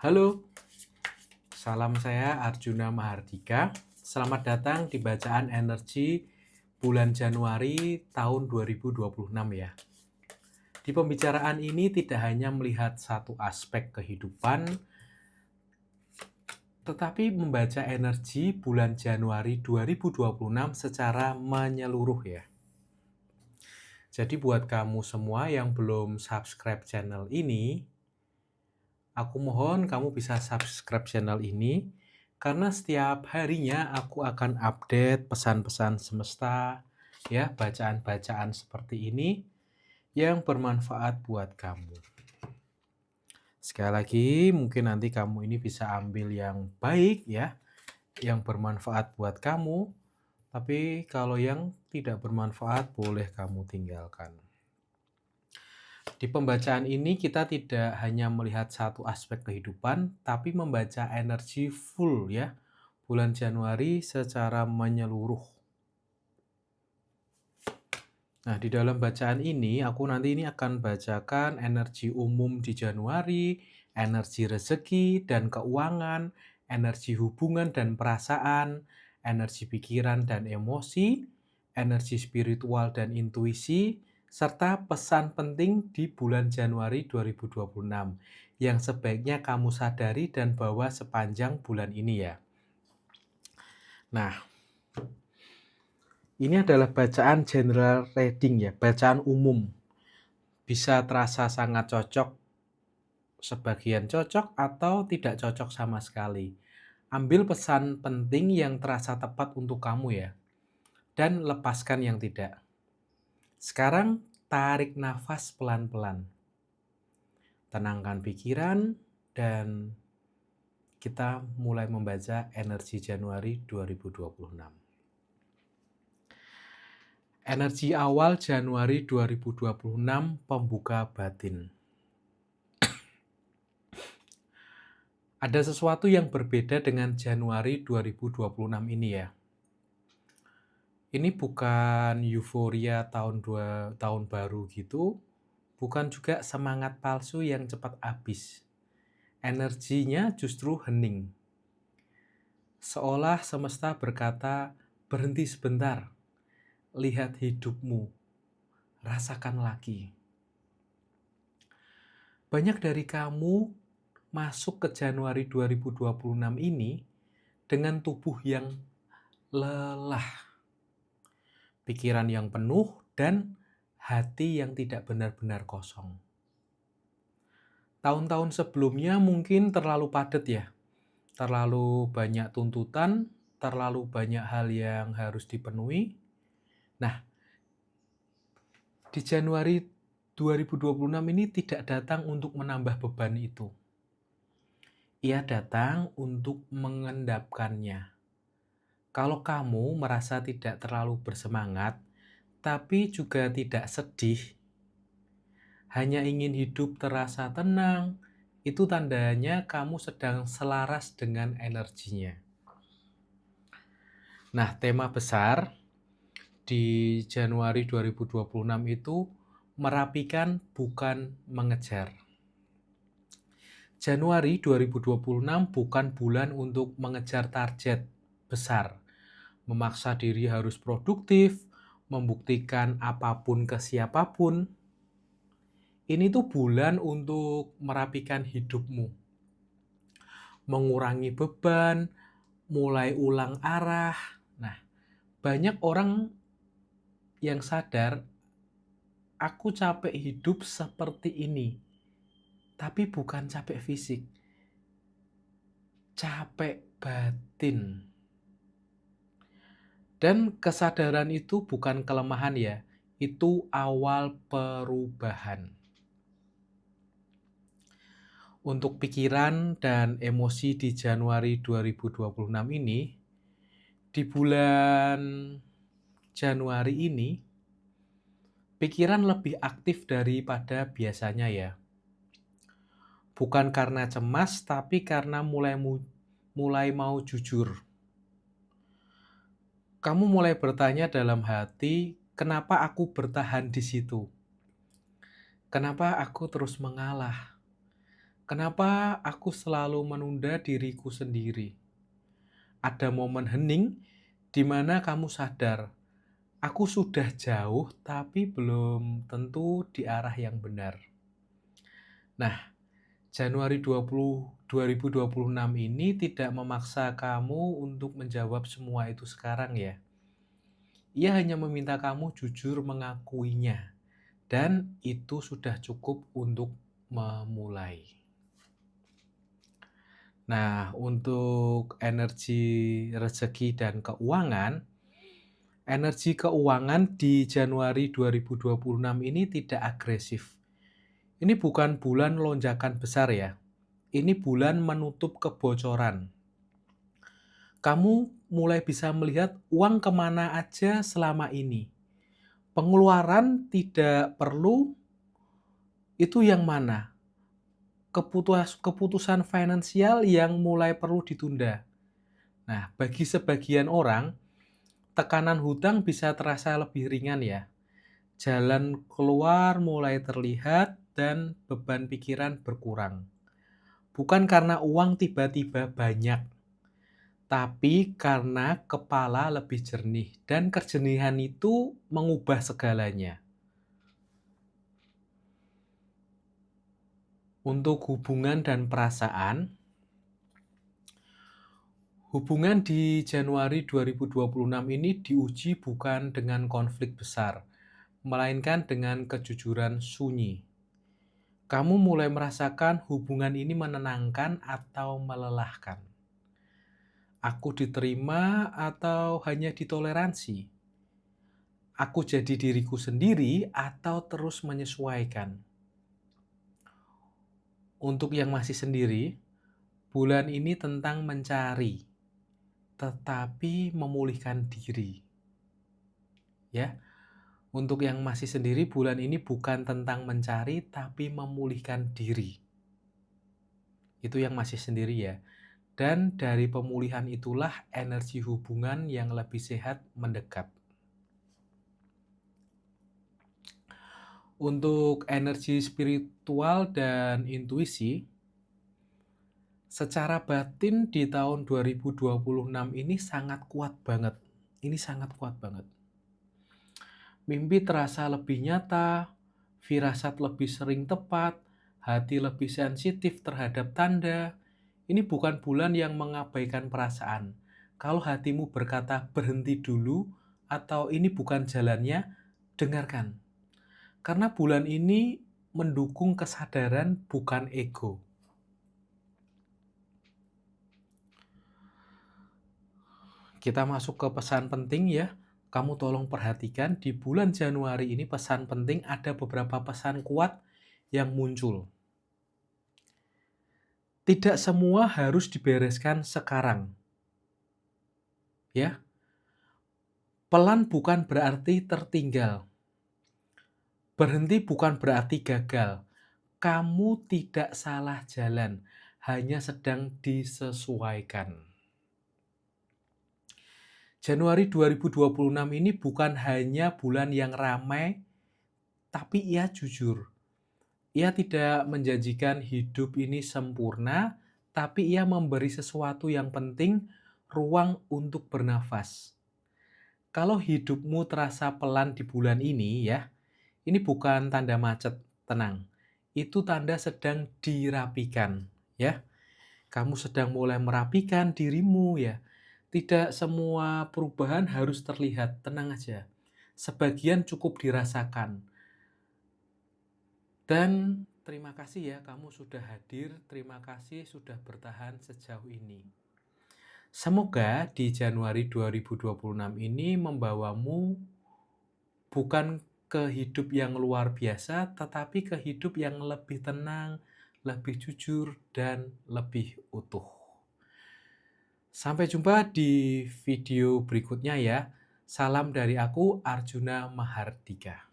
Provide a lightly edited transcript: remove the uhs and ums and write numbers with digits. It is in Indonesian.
Halo, salam saya Arjuna Mahardika. Selamat datang di bacaan energi bulan Januari tahun 2026 ya. Di pembicaraan ini tidak hanya melihat satu aspek kehidupan, tetapi membaca energi bulan Januari 2026 secara menyeluruh ya. Jadi buat kamu semua yang belum subscribe channel ini, aku mohon kamu bisa subscribe channel ini karena setiap harinya aku akan update pesan-pesan semesta, ya, bacaan-bacaan seperti ini yang bermanfaat buat kamu. Sekali lagi, mungkin nanti kamu ini bisa ambil yang baik ya, yang bermanfaat buat kamu. Tapi kalau yang tidak bermanfaat boleh kamu tinggalkan. Di pembacaan ini kita tidak hanya melihat satu aspek kehidupan, tapi membaca energi full ya, bulan Januari secara menyeluruh. Nah, di dalam bacaan ini, aku nanti ini akan bacakan energi umum di Januari, energi rezeki dan keuangan, energi hubungan dan perasaan, energi pikiran dan emosi, energi spiritual dan intuisi, serta pesan penting di bulan Januari 2026 yang sebaiknya kamu sadari dan bawa sepanjang bulan ini ya. Nah, ini adalah bacaan general reading ya, bacaan umum. Bisa terasa sangat cocok, sebagian cocok, atau tidak cocok sama sekali. Ambil pesan penting yang terasa tepat untuk kamu ya, dan lepaskan yang tidak. Sekarang tarik nafas pelan-pelan. Tenangkan pikiran dan kita mulai membaca energi Januari 2026. Energi awal Januari 2026, pembuka batin. Ada sesuatu yang berbeda dengan Januari 2026 ini ya. Ini bukan euforia tahun baru gitu, bukan juga semangat palsu yang cepat habis. Energinya justru hening. Seolah semesta berkata, berhenti sebentar, lihat hidupmu, rasakan lagi. Banyak dari kamu masuk ke Januari 2026 ini dengan tubuh yang lelah, pikiran yang penuh, dan hati yang tidak benar-benar kosong. Tahun-tahun sebelumnya mungkin terlalu padat ya, terlalu banyak tuntutan, terlalu banyak hal yang harus dipenuhi. Nah, di Januari 2026 ini tidak datang untuk menambah beban itu. Ia datang untuk mengendapkannya. Kalau kamu merasa tidak terlalu bersemangat, tapi juga tidak sedih, hanya ingin hidup terasa tenang, itu tandanya kamu sedang selaras dengan energinya. Nah, tema besar di Januari 2026 itu merapikan bukan mengejar. Januari 2026 bukan bulan untuk mengejar target besar, memaksa diri harus produktif, membuktikan apapun ke siapapun. Ini tuh bulan untuk merapikan hidupmu, mengurangi beban, mulai ulang arah. Nah, banyak orang yang sadar, aku capek hidup seperti ini, tapi bukan capek fisik, capek batin. Dan kesadaran itu bukan kelemahan ya, itu awal perubahan. Untuk pikiran dan emosi di Januari 2026 ini, di bulan Januari ini, pikiran lebih aktif daripada biasanya ya. Bukan karena cemas, tapi karena mulai mau jujur. Kamu mulai bertanya dalam hati, kenapa aku bertahan di situ? Kenapa aku terus mengalah? Kenapa aku selalu menunda diriku sendiri? Ada momen hening di mana kamu sadar, aku sudah jauh tapi belum tentu di arah yang benar. Nah, Januari 2026 ini tidak memaksa kamu untuk menjawab semua itu sekarang ya. Ia hanya meminta kamu jujur mengakuinya, dan itu sudah cukup untuk memulai. Nah, untuk energi rezeki dan keuangan, energi keuangan di Januari 2026 ini tidak agresif. Ini bukan bulan lonjakan besar ya. Ini bulan menutup kebocoran. Kamu mulai bisa melihat uang kemana aja selama ini. Pengeluaran tidak perlu, itu yang mana? Keputusan finansial yang mulai perlu ditunda. Nah, bagi sebagian orang, tekanan hutang bisa terasa lebih ringan ya. Jalan keluar mulai terlihat dan beban pikiran berkurang. Bukan karena uang tiba-tiba banyak, tapi karena kepala lebih jernih dan kejernihan itu mengubah segalanya. Untuk hubungan dan perasaan, hubungan di Januari 2026 ini diuji bukan dengan konflik besar, melainkan dengan kejujuran sunyi. Kamu mulai merasakan hubungan ini menenangkan atau melelahkan. Aku diterima atau hanya ditoleransi? Aku jadi diriku sendiri atau terus menyesuaikan? Untuk yang masih sendiri, bulan ini tentang mencari, tetapi memulihkan diri. Ya, untuk yang masih sendiri, bulan ini bukan tentang mencari, tapi memulihkan diri. Itu yang masih sendiri ya. Dan dari pemulihan itulah energi hubungan yang lebih sehat mendekat. Untuk energi spiritual dan intuisi, secara batin di tahun 2026 ini sangat kuat banget. Ini sangat kuat banget. Mimpi terasa lebih nyata, firasat lebih sering tepat, hati lebih sensitif terhadap tanda. Ini bukan bulan yang mengabaikan perasaan. Kalau hatimu berkata berhenti dulu atau ini bukan jalannya, dengarkan. Karena bulan ini mendukung kesadaran bukan ego. Kita masuk ke pesan penting ya. Kamu tolong perhatikan di bulan Januari ini pesan penting, ada beberapa pesan kuat yang muncul. Tidak semua harus dibereskan sekarang. Ya. Pelan bukan berarti tertinggal. Berhenti bukan berarti gagal. Kamu tidak salah jalan, hanya sedang disesuaikan. Januari 2026 ini bukan hanya bulan yang ramai, tapi ia jujur. Ia tidak menjanjikan hidup ini sempurna, tapi ia memberi sesuatu yang penting, ruang untuk bernafas. Kalau hidupmu terasa pelan di bulan ini ya, ini bukan tanda macet, tenang. Itu tanda sedang dirapikan ya. Kamu sedang mulai merapikan dirimu ya. Tidak semua perubahan harus terlihat, tenang aja. Sebagian cukup dirasakan. Dan terima kasih ya kamu sudah hadir, terima kasih sudah bertahan sejauh ini. Semoga di Januari 2026 ini membawamu bukan ke hidup yang luar biasa, tetapi ke hidup yang lebih tenang, lebih jujur, dan lebih utuh. Sampai jumpa di video berikutnya ya. Salam dari aku, Arjuna Mahardika.